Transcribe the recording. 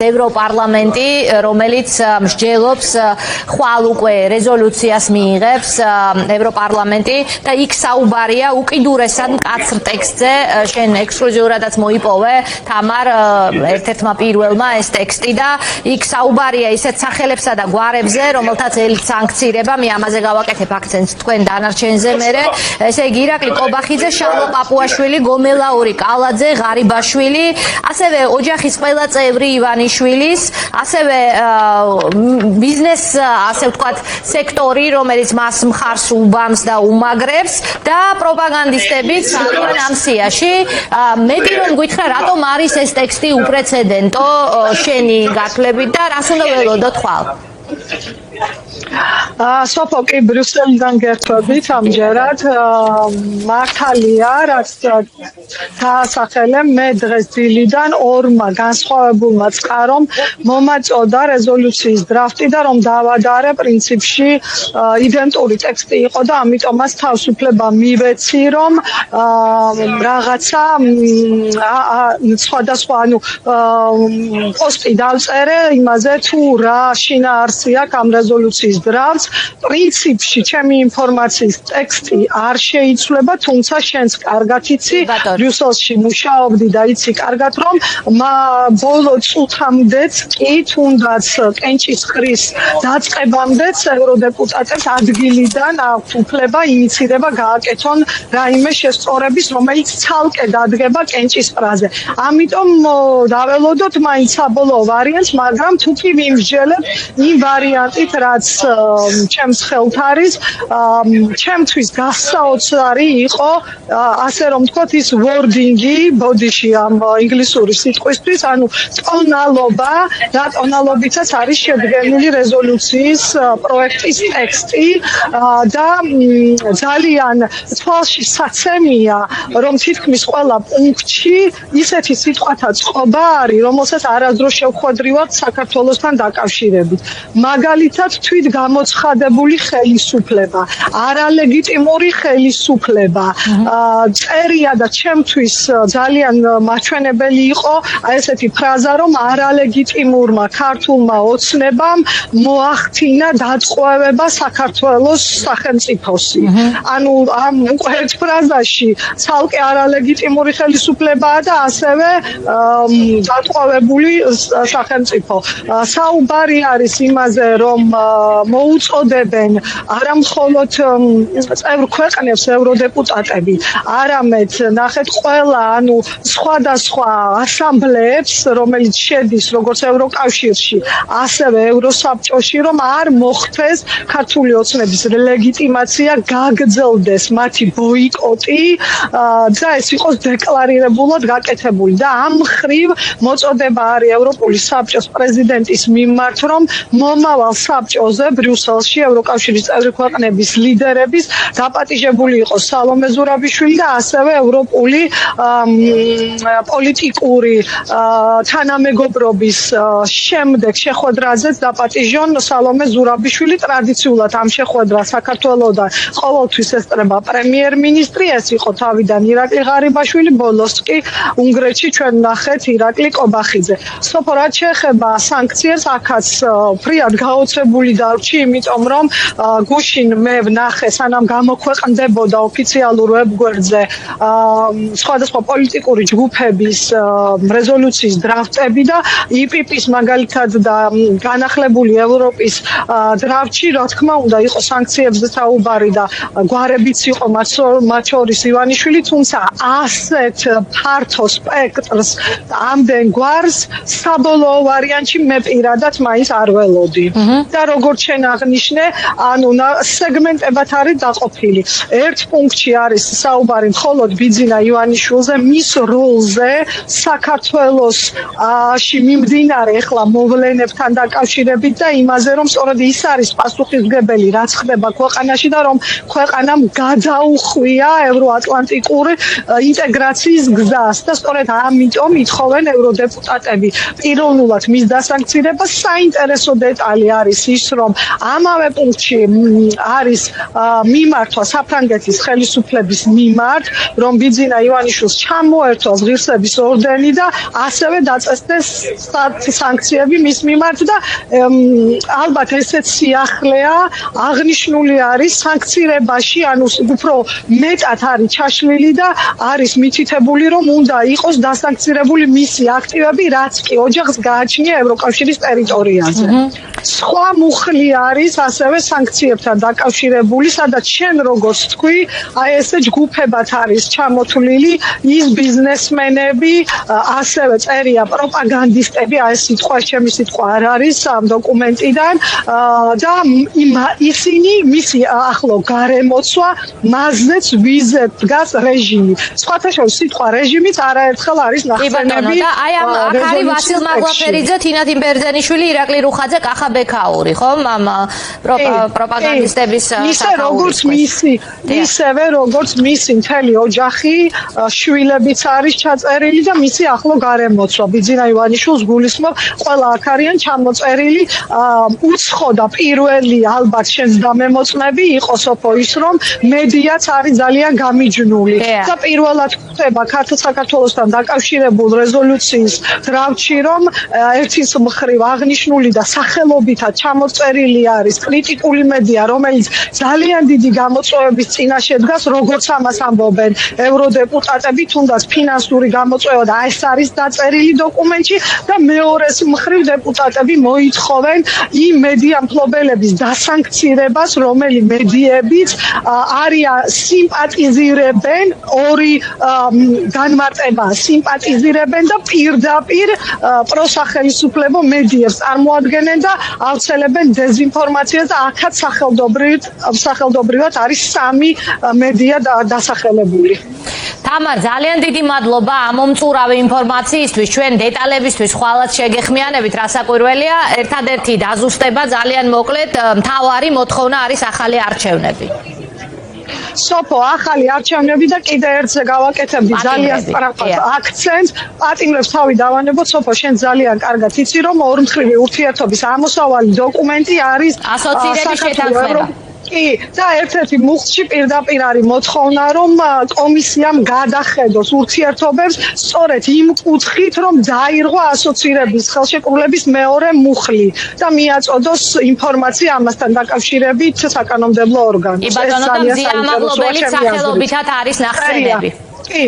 ევროპარლამენტი, რომელიც მსჯელობს ხვალ უკვე რეზოლუციას მიიღებს ევროპარლამენტი და იქ საუბარია უკიდურესად მკაცრ ტექსტზე, შენ ექსკლუზიურადაც მოიპოვე თამარ ერთ-ერთმა პირველმა ეს ტექსტი და იქ საუბარია ისეთ სახელებსა და გვარებზე, რომელთაც ელით სანქცირება, მე ამაზე გავაკეთებ აქცენტს თქვენ დანარჩენზე მერე, ესე იგი ირაკლი კობახიძე, შალო პაპუაშვილი, გომელაური კალაძე, ღარიბაშვილი, ასევე ოჯახის ყველა წევრი ივანიშვილის, ასევე ბიზნეს, ასე ვთქვათ, სექტორი, რომელიც მას მხარს უბამს და უმაგრებს და პროპაგანდისტებიც არიან ამ სიაში. მეტი რომ გითხრა, რატომ არის ეს ტექსტი უპრეცედენტო შენი გათვლებით და რას უნდა ველოდოთ ხვალ? სოფოკი ბრიუსელიდან გერთვებით ამჯერად მართალია, რაც დაასახელე მე დღეს დილიდან ორმა განსხვავებულმა წყარომ მომაწოდა რეზოლუციის დრაფტი და რომ დავადარე პრინციპში იდენტური ტექსტი იყო და ამიტომაც თავისუფლება მივეცი რომ რაღაცა სხვადასხვა პოსტი დავწერე იმაზე თუ რა შინაარსი აქვს ამ რეზოლუციის დრაფტს. პრინციპში ჩემი ინფორმაციის ტექსტი არ შეიცვლება, თუმცა შენს კარგად იცი, ბრიუსელში მუშაობდი და იცი კარგად რომ ბოლო წუთამდეც კი თუნდაც კენჭისყრის დაწყებამდეც ევროდეპუტატებს ადგილიდან აქვთ უფლება ინიცირება გააკეთონ რაიმე შესწორების, რომელიც ცალკე დადგება კენჭისყრაზე. ამიტომ დაველოდოთ მაინც საბოლოო ვარიანტს, მაგრამ თუ კი ვიმსჯელებ იმ ვარიანტით, რაც ჩემს ხელთ არის, ჩემთვის გასაოცარი იყო, ასე რომ ვთქვათ, ის wording-ი ბოდიში ამ ინგლისური სიტყვისთვის, ანუ ტონალობა, რა ტონალობითაც არის შედგენილი რეზოლუციის პროექტის ტექსტი და ძალიან თვალში საცემია, რომ თითქმის ყველა პუნქტში ისეთი სიტყვათა წყობა არის, რომელსაც არასდროს შევხვედრივართ საქართველოსთან დაკავშირებით. მაგალითად, თვით გამოცხადებული ხელისუფლება, არალეგიტიმური ხელისუფლება. წერია და ჩემთვის ძალიან მაჩვენებელი იყო ესეთი ფრაზა, რომ არალეგიტიმურმა ქართულმა ოცნებამ მოახდინა დაწყვევება საქართველოს სახელმწიფოსი. ანუ ამ ერთ ფრაზაში ცალკე არალეგიტიმური ხელისუფლებაა და ასევე დაწყვევებული სახელმწიფო. საუბარი არის იმაზე, რომ მოუწოდებენ არა მხოლოდ წევრ ქვეყნებს ევროდეპუტატები, არამედ ნახეთ ყველა, ანუ სხვადასხვა ასამბლეებს, რომელიც შედის როგორც ევროკავშირში, ასევე ევროსაბჭოში, რომ არ მოხდეს ქართული ოცნების ლეგიტიმაცია, გაგრძელდეს მათი ბოიკოტი და ეს იყოს დეკლარირებულად გაკეთებული. და ამ მხრივ მოწოდება არის ევროპული საბჭოს პრეზიდენტის მიმართ, რომ მომავალ საბჭოზე ბრიუსელში ევროკავშირის წევრი ქვეყნების ლიდერების დაპატიჟებული იყოს სალომე ზურაბიშვილი და ასევე ევროპული პოლიტიკური თანამეგობრობის შემდეგ შეხვედრაზეც დაპატიჟონ სალომე ზურაბიშვილი. ტრადიციულად ამ შეხვედრას საქართველოსთან ყოველთვის ესწრება პრემიერ-მინისტრი, ეს იყო თავიდან ირაკლი ღარიბაშვილი, ბოლოს კი უნგრეთში ჩვენ ნახეთ ირაკლი კობახიძე. სოფო, რაც შეეხება სანქციებს, აქაც ფრიად გაოცებული დარჩი, იმიტომ რომ გუშინ მე ვნახე, სანამ გამოქვეყნდებოდა ოფიციალურ ვებგვერდზე სხვადასხვა პოლიტიკური ჯგუფების რეზოლუციის დრაფტები და იპიპის მაგალითად და განახლებული ევროპის დრაფტში, რა თქმა უნდა, იყო სანქციებზე საუბარი და გვარებიც იყო მათ შორის ივანიშვილი, თუმცა ასეთ ფართო სპექტრს ამდენ გვარს საბოლოო ვარიანტში მე პირადად მაინც არ ველოდი. და როგორც შენ აღნიშნე, ანუ სეგმენტებად არის დაყოფილი. ერთ პუნქტში არის საუბარი მხოლოდ ბიძინა ივანიშვილზე, მის როლზე საქართველოსში მიმდინარე ახლა მოვლენებთან დაკავშირებით და იმაზე, რომ სწორედ ის არის პასუხისმგებელი, რაც ხდება ქვეყანაში და რომ ქვეყანამ გადაუხვია ევროატლანტიკური ინტეგრაციის გზას და სწორედ ამიტომ ითხოვენ ევროდეპუტატები პირველად მის დასანქცირებას. საინტერესო დეტალი არის ის, რომ ამავე პუნქტში არის მიმართვა საფრანგეთის ხელისუფლების მიმართ, რომ ბიძინა ივანიშვილს ჩამოერთვას ღირსების ორდენი და ასევე დაწესდეს სანქციები მის მიმართ და ალბათ ესეც სიახლეა აღნიშნული არის სანქცირებაში, ანუ უფრო მეტად არის ჩაშლილი და არის მითითებული, რომ უნდა იყოს დასანქცირებული მისი აქტივები, რაც კი ოჯახს გააჩნია ევროკავშირის ტერიტორიაზე. სხვა მუხლი არის ასევე სანქციებთან დაკავშირებული, სადაც შენ როგორც თქვი, აი ესე ჯგუფებად არის ჩამოთვლილი ის ბიზნესმენები, ასევე წერია პროპაგანდისტები, აი ეს სიტყვა, ჩემი სიტყვა არ არის ამ დოკუმენტიდან და ისინი მისი ახლო გარემოცვა მასზეც ვიზეთ დგას რეჟიმი. სხვათა შორის სიტყვა რეჟიმიც არაერთხელ არის ნახსენები. და აი ამ აქ ვასილ მაგლაფერიძე, თინათინ ბერძენიშვილი, ირაკლი რუხაძე, კახა ბექაური, ხო? ამ პროპაგანდისტების ისევე როგორც მისი მთელი ოჯახი, შვილებიც არის ჩაწერილი და მისი ახლო გარემოცვა. ბიძინა ივანიშვილს გულისხმობ, ყველა აქ არიან ჩამოწერილი. უცხოდა პირველი ალბათ შენს დამემოწმები იყო სოფო ის, რომ მედიაც არის ძალიან გამიჯნული და პირველად ხდება ქართულ საქართველოსთან დაკავშირებულ რეზოლუციის დრაფტში, რომ ერთის მხრივ აღნიშნული და სახელობითად ჩამოწერილი არის კრიტიკული მედია, რომელიც ძალიან დიდი გამოწვევების წინაშე დგას, როგორც ამას ამბობენ ევროდეპუტატები, თუნდაც ფინანსური გამოწვევა და ეს არის დაწერილი დოკუმენტში და მეორეს მხრივ დეპუტატები მოითხოვენ იმ მედია მფლობელების დასანქცირებას, რომელი მედიებიც არიან სიმპათიზირებენ ორი განმარტება სიმპათიზირებენ და პირდაპირ პროსახელისუფლებო მედიებს წარმოადგენენ და ავრცელებენ დეზინფორმაციას და აქაც სახელდობრივად არის სამი მედია დასახელებული. თამარ, ძალიან დიდი მადლობა ამომწურავი ინფორმაციისთვის, ჩვენ დეტალებისთვის ხვალაც შეგეხმიანებით, რასაკვირველია, ერთადერთი დაზუსტება ძალიან მოკლედ, მთავარი მოთხოვნა არის ახალი არჩევნები. სოფო, ახალი არჩევნები და კიდე ერთზე გავაკეთებდი ძალიან სწრაფად აქცენტს. პატიმრებს თავი დავანებოთ, სოფო, შენ ძალიან კარგად იცი, რომ ორმხრივი ურთიერთობის ამოსავალი დოკუმენტი არის ასოცირების შეთანხმება. კი, და ერთ-ერთი მუხტში პირდაპირ არის მოთხოვნა, რომ კომისიამ გადახედოს ურთიერთობებს სწორედ იმ კუთხით, რომ დაირღვა ასოცირების ხელშეკრულების მეორე მუხლი და მიაწოდოს ინფორმაცია ამასთან დაკავშირებით საკანონმდებლო ორგანოს. კი ბატონო, და მზია მაღლობელი სახელობითად არის ნახსენები. კი.